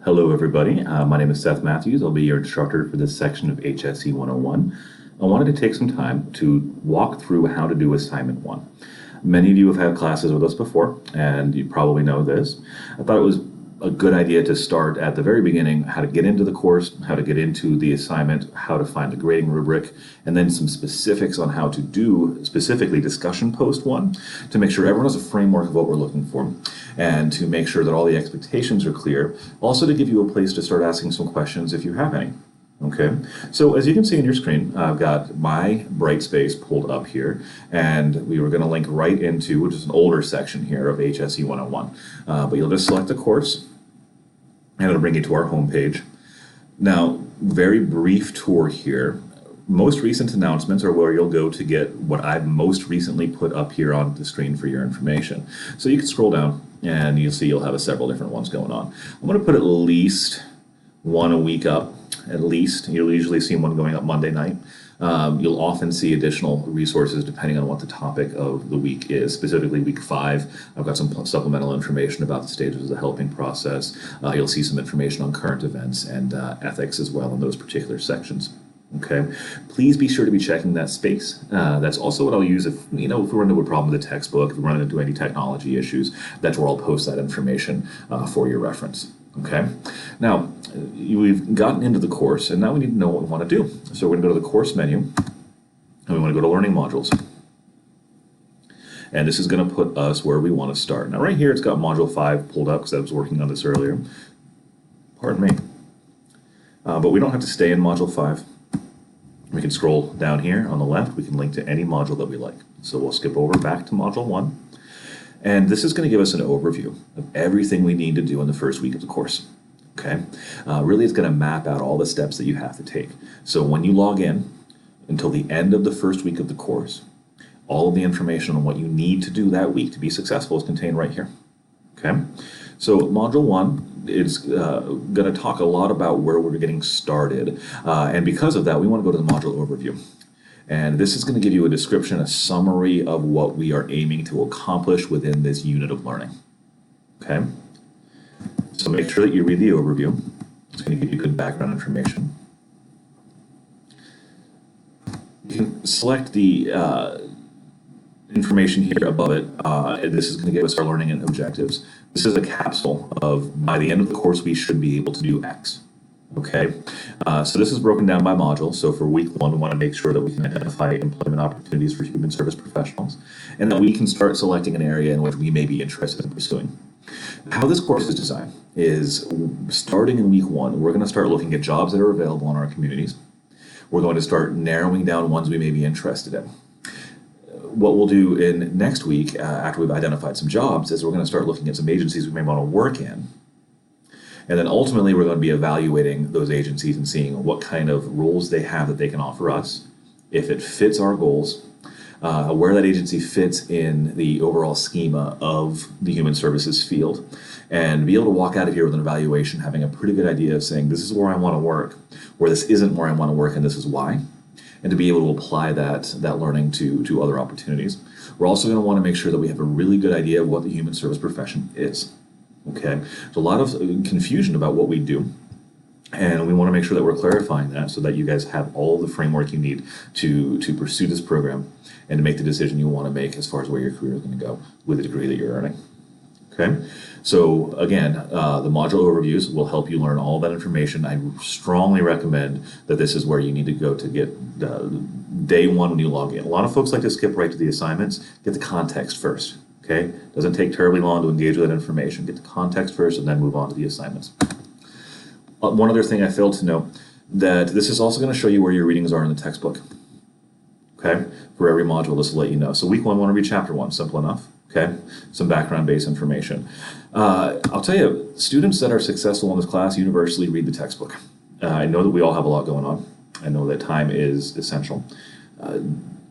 Hello everybody, my name is Seth Matthews. I'll be your instructor for this section of HSE 101. I wanted to take some time to walk through how to do assignment 1. Many of you have had classes with us before, and you probably know this. I thought it was a good idea to start at the very beginning, how to get into the course, how to get into the assignment, how to find the grading rubric, and then some specifics on how to do specifically discussion post 1 to make sure everyone has a framework of what we're looking for and to make sure that all the expectations are clear. Also to give you a place to start asking some questions if you have any. Okay, so as you can see on your screen, I've got my Brightspace pulled up here, and we were going to link right into, which is an older section here of HSE 101. But you'll just select the course, and it'll bring you to our homepage. Now, very brief tour here. Most recent announcements are where you'll go to get what I've most recently put up here on the screen for your information. So you can scroll down, and you'll see you'll have several different ones going on. I'm going to put at least one a week up. At least. You'll usually see one going up Monday night. You'll often see additional resources depending on what the topic of the week is. Specifically week 5, I've got some supplemental information about the stages of the helping process. You'll see some information on current events and ethics as well in those particular sections. Okay, please be sure to be checking that space. That's also what I'll use if we run into a problem with the textbook, if we run into any technology issues, that's where I'll post that information for your reference. Okay, now we've gotten into the course, and now we need to know what we want to do. So we're going to go to the course menu, and we want to go to learning modules. And this is going to put us where we want to start. Now right here it's got module 5 pulled up because I was working on this earlier. Pardon me. But we don't have to stay in module 5. We can scroll down here on the left. We can link to any module that we like. So we'll skip over back to module 1. And this is going to give us an overview of everything we need to do in the first week of the course. Okay, really it's going to map out all the steps that you have to take. So when you log in until the end of the first week of the course, all of the information on what you need to do that week to be successful is contained right here. Okay, so module 1 is going to talk a lot about where we're getting started, and because of that we want to go to the module overview. And this is going to give you a description, a summary of what we are aiming to accomplish within this unit of learning. Okay? So make sure that you read the overview. It's going to give you good background information. You can select the information here above it. This is going to give us our learning and objectives. This is a capsule of, by the end of the course, we should be able to do X. Okay, so this is broken down by module. So for week 1, we want to make sure that we can identify employment opportunities for human service professionals, and that we can start selecting an area in which we may be interested in pursuing. How this course is designed is, starting in week 1, we're going to start looking at jobs that are available in our communities. We're going to start narrowing down ones we may be interested in. What we'll do in next week, after we've identified some jobs, is we're going to start looking at some agencies we may want to work in. And then ultimately, we're going to be evaluating those agencies and seeing what kind of roles they have that they can offer us, if it fits our goals, where that agency fits in the overall schema of the human services field, and be able to walk out of here with an evaluation, having a pretty good idea of saying, this is where I want to work, where this isn't where I want to work, and this is why, and to be able to apply that learning to other opportunities. We're also going to want to make sure that we have a really good idea of what the human service profession is. Okay, there's a lot of confusion about what we do, and we want to make sure that we're clarifying that so that you guys have all the framework you need to pursue this program and to make the decision you want to make as far as where your career is going to go with the degree that you're earning. Okay, so again, the module overviews will help you learn all that information. I strongly recommend that this is where you need to go to get day 1 when you log in. A lot of folks like to skip right to the assignments. Get the context first. Okay, doesn't take terribly long to engage with that information. Get the context first and then move on to the assignments. One other thing I failed to note, that this is also going to show you where your readings are in the textbook. Okay, for every module, this will let you know. So week 1, want to read chapter 1, simple enough. Okay, some background-based information. I'll tell you, students that are successful in this class universally read the textbook. I know that we all have a lot going on. I know that time is essential.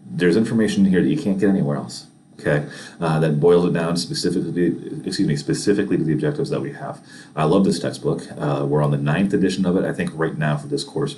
There's information here that you can't get anywhere else. Okay, that boils it down specifically to the objectives that we have. I love this textbook. We're on the 9th edition of it, I think, right now for this course.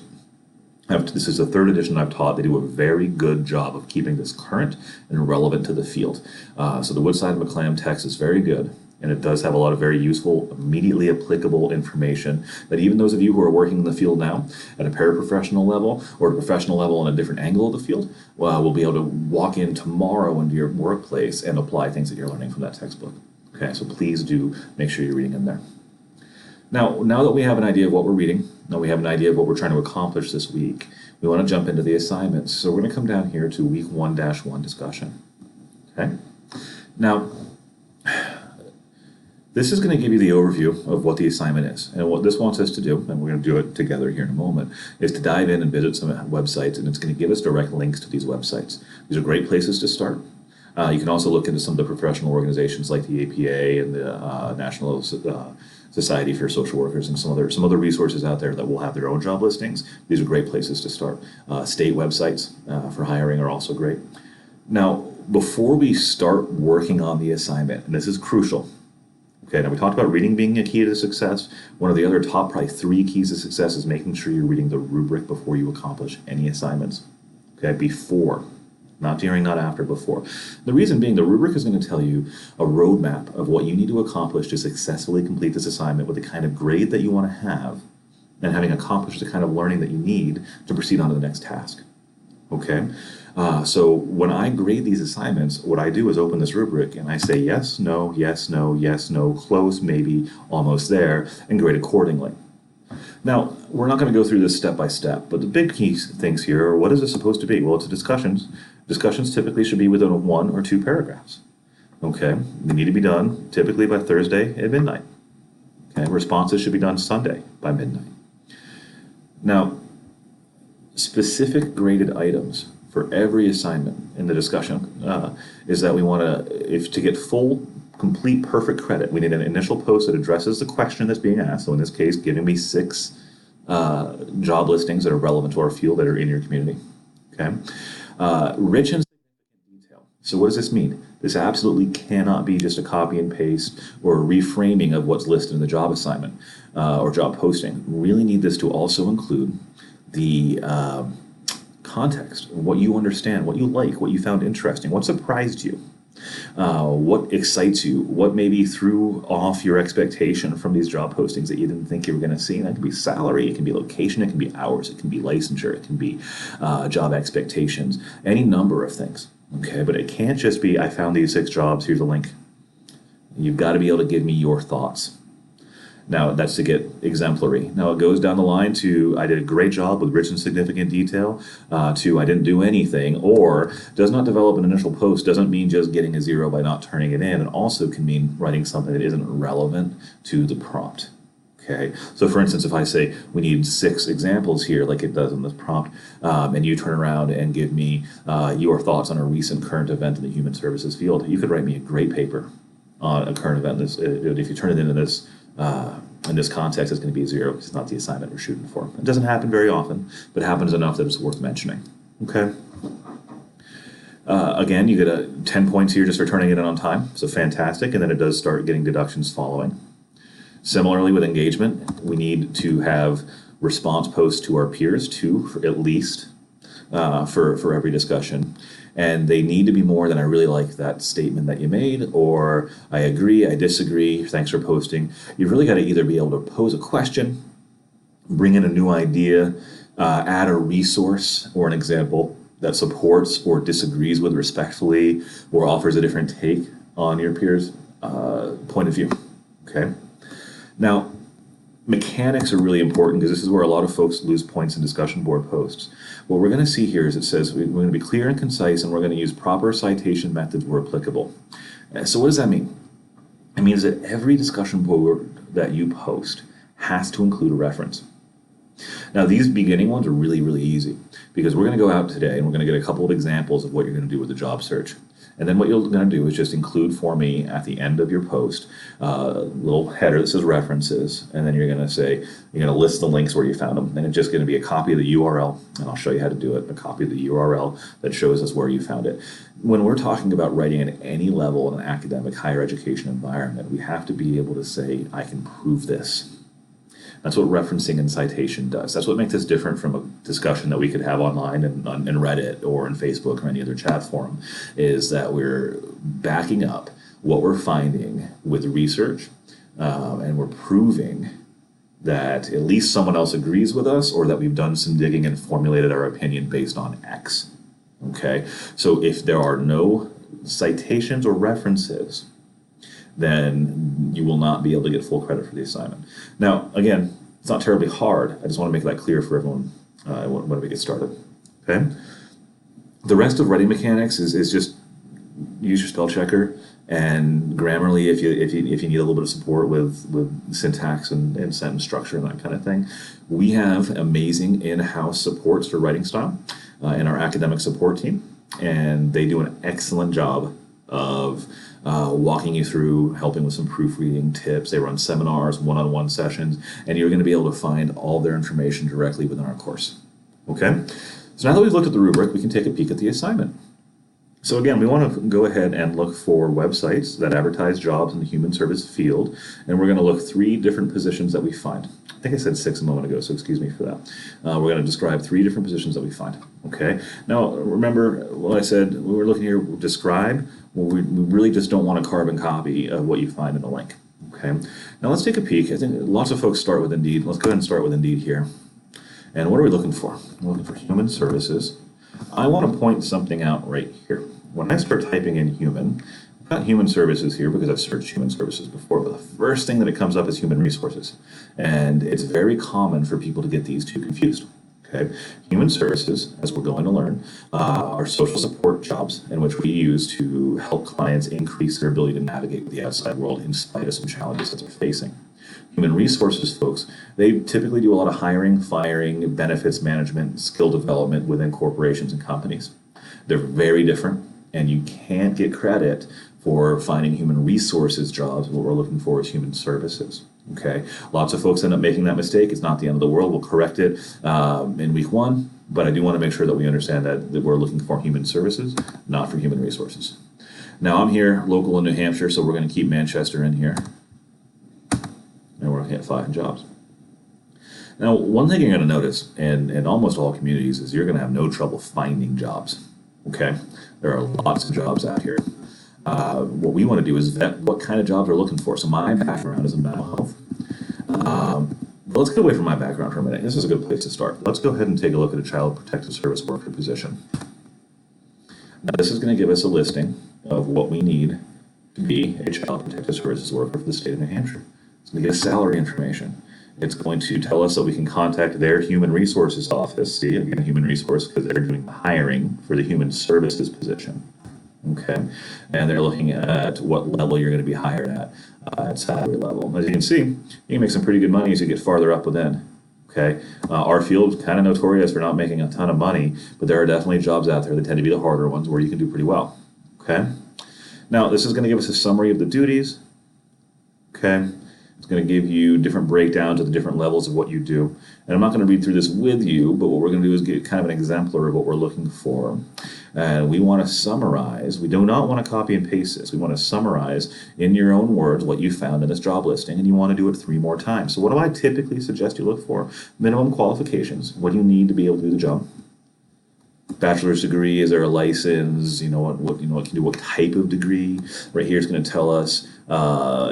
This is the 3rd edition I've taught. They do a very good job of keeping this current and relevant to the field. So the Woodside McClam text is very good. And it does have a lot of very useful, immediately applicable information that even those of you who are working in the field now at a paraprofessional level or a professional level in a different angle of the field will be able to walk in tomorrow into your workplace and apply things that you're learning from that textbook. Okay, so please do make sure you're reading in there. Now that we have an idea of what we're reading, now we have an idea of what we're trying to accomplish this week, we want to jump into the assignments. So we're going to come down here to week 1-1 discussion. Okay, now this is going to give you the overview of what the assignment is. And what this wants us to do, and we're going to do it together here in a moment, is to dive in and visit some websites, and it's going to give us direct links to these websites. These are great places to start. You can also look into some of the professional organizations like the APA and the National Society for Social Workers and some other resources out there that will have their own job listings. These are great places to start. State websites for hiring are also great. Now, before we start working on the assignment, and this is crucial, okay, now we talked about reading being a key to success. One of the other top probably 3 keys to success is making sure you're reading the rubric before you accomplish any assignments. Okay, before. Not during, not after, before. The reason being, the rubric is going to tell you a roadmap of what you need to accomplish to successfully complete this assignment with the kind of grade that you want to have and having accomplished the kind of learning that you need to proceed on to the next task. Okay? So when I grade these assignments, what I do is open this rubric and I say yes, no, yes, no, yes, no, close, maybe, almost there, and grade accordingly. Now, we're not going to go through this step by step, but the big key things here are, what is this supposed to be? Well, it's a discussions. Discussions typically should be within 1 or 2 paragraphs. Okay, they need to be done typically by Thursday at midnight. Okay, responses should be done Sunday by midnight. Now, specific graded items for every assignment in the discussion is that we want to get full, complete, perfect credit, we need an initial post that addresses the question that's being asked. So in this case, giving me 6 job listings that are relevant to our field that are in your community. Okay, rich and significant detail. So what does this mean? This absolutely cannot be just a copy and paste or a reframing of what's listed in the job assignment or job posting. We really need this to also include the context, what you understand, what you like, what you found interesting, what surprised you, what excites you, what maybe threw off your expectation from these job postings that you didn't think you were going to see. And that can be salary, it can be location, it can be hours, it can be licensure, it can be job expectations, any number of things. Okay, but it can't just be, I found these 6 jobs, here's a link. You've got to be able to give me your thoughts. Now, that's to get exemplary. Now, it goes down the line to, I did a great job with rich and significant detail, to I didn't do anything, or does not develop an initial post doesn't mean just getting a 0 by not turning it in. It also can mean writing something that isn't relevant to the prompt. Okay, so for instance, if I say we need 6 examples here, like it does in this prompt, and you turn around and give me your thoughts on a recent current event in the human services field, you could write me a great paper on a current event. If you turn it into this, in this context, it's going to be a 0 because it's not the assignment we're shooting for. It doesn't happen very often, but it happens enough that it's worth mentioning. Okay. Again, you get 10 points here just for turning it in on time, so fantastic, and then it does start getting deductions following. Similarly, with engagement, we need to have response posts to our peers, 2 at least, for every discussion. And they need to be more than I really like that statement that you made, or I agree, I disagree, thanks for posting. You've really got to either be able to pose a question, bring in a new idea, add a resource or an example that supports or disagrees with respectfully or offers a different take on your peers' point of view. Okay. Now, mechanics are really important because this is where a lot of folks lose points in discussion board posts. What we're going to see here is it says we're going to be clear and concise, and we're going to use proper citation methods where applicable. So what does that mean? It means that every discussion board that you post has to include a reference. Now, these beginning ones are really, really easy because we're going to go out today and we're going to get a couple of examples of what you're going to do with the job search. And then what you're going to do is just include for me at the end of your post a little header that says references, and then you're going to say, you're going to list the links where you found them. And it's just going to be a copy of the URL, and I'll show you how to do it, a copy of the URL that shows us where you found it. When we're talking about writing at any level in an academic higher education environment, we have to be able to say, I can prove this. That's what referencing and citation does. That's what makes this different from a discussion that we could have online and in Reddit or in Facebook or any other chat forum, is that we're backing up what we're finding with research, and we're proving that at least someone else agrees with us, or that we've done some digging and formulated our opinion based on X. Okay, so if there are no citations or references, then you will not be able to get full credit for the assignment. Now, again, it's not terribly hard. I just want to make that clear for everyone when we get started. Okay, the rest of writing mechanics is just use your spell checker, and Grammarly if you need a little bit of support with syntax and sentence structure and that kind of thing. We have amazing in-house supports for writing style in our academic support team, and they do an excellent job of walking you through, helping with some proofreading tips. They run seminars, one-on-one sessions, and you're going to be able to find all their information directly within our course. Okay? So now that we've looked at the rubric, we can take a peek at the assignment. So again, we want to go ahead and look for websites that advertise jobs in the human service field, and we're going to look 3 different positions that we find. I think I said 6 a moment ago, so excuse me for that. We're going to describe 3 different positions that we find. Okay. Now, remember what I said, when we're looking here, describe, well, we really just don't want a carbon copy of what you find in the link. Okay. Now let's take a peek. I think lots of folks start with Indeed. Let's go ahead and start with Indeed here. And what are we looking for? We're looking for human services. I want to point something out right here. When I start typing in human, I've got human services here because I've searched human services before, but the first thing that it comes up is human resources. And it's very common for people to get these two confused. Okay, human services, as we're going to learn, are social support jobs in which we use to help clients increase their ability to navigate the outside world in spite of some challenges that they're facing. Human resources folks, they typically do a lot of hiring, firing, benefits management, skill development within corporations and companies. They're very different, and you can't get credit for finding human resources jobs. What we're looking for is human services. Okay, lots of folks end up making that mistake. It's not the end of the world. We'll correct it in week 1, but I do want to make sure that we understand that we're looking for human services, not for human resources. Now I'm here, local in New Hampshire, so we're going to keep Manchester in here. And we're going to hit 5 jobs. Now, one thing you're going to notice in almost all communities is you're going to have no trouble finding jobs. Okay? There are lots of jobs out here. What we want to do is vet what kind of jobs we're looking for. So my background is in mental health. But let's get away from my background for a minute. This is a good place to start. Let's go ahead and take a look at a child protective service worker position. Now, this is going to give us a listing of what we need to be a child protective services worker for the state of New Hampshire. It's going to get us salary information. It's going to tell us that we can contact their human resources office. See, again, human resource, because they're doing the hiring for the human services position. Okay, and they're looking at what level you're going to be hired at salary level. As you can see, you can make some pretty good money as you get farther up within. Okay, our field kind of notorious for not making a ton of money, but there are definitely jobs out there that tend to be the harder ones where you can do pretty well. Okay, now this is going to give us a summary of the duties. Okay. It's going to give you different breakdowns of the different levels of what you do. And I'm not going to read through this with you, but what we're going to do is get kind of an exemplar of what we're looking for. And we want to summarize. We do not want to copy and paste this. We want to summarize in your own words what you found in this job listing, and you want to do it 3 more times. So what do I typically suggest you look for? Minimum qualifications. What do you need to be able to do the job? Bachelor's degree, is there a license, what can you do, what type of degree? Right here is going to tell us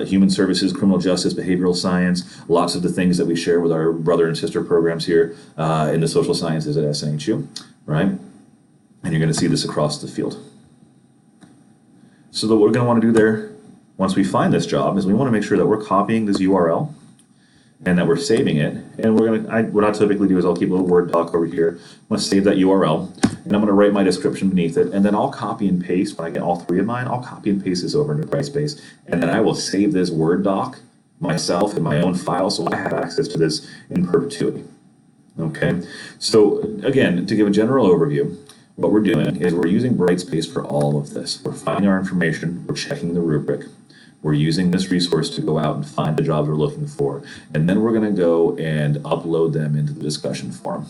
human services, criminal justice, behavioral science, lots of the things that we share with our brother and sister programs here in the social sciences at SNHU, right? And you're going to see this across the field. So what we're going to want to do there, once we find this job, is we want to make sure that we're copying this URL and that we're saving it. And what I typically do is I'll keep a little Word doc over here. I'm going to save that URL, and I'm going to write my description beneath it, and then I'll copy and paste. When I get all 3 of mine, I'll copy and paste this over into Brightspace, and then I will save this Word doc myself in my own file, so I have access to this in perpetuity. Okay, so again, to give a general overview, what we're doing is we're using Brightspace for all of this. We're finding our information, we're checking the rubric, we're using this resource to go out and find the jobs we're looking for, and then we're going to go and upload them into the discussion forum.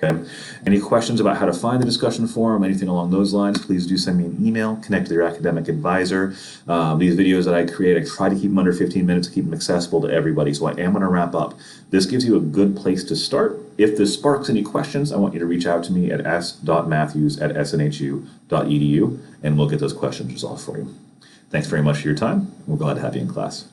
Okay. Any questions about how to find the discussion forum, anything along those lines, please do send me an email, connect with your academic advisor. These videos that I create, I try to keep them under 15 minutes to keep them accessible to everybody, so I am going to wrap up. This gives you a good place to start. If this sparks any questions, I want you to reach out to me at s.matthews@snhu.edu, and we'll get those questions resolved for you. Thanks very much for your time. We're glad to have you in class.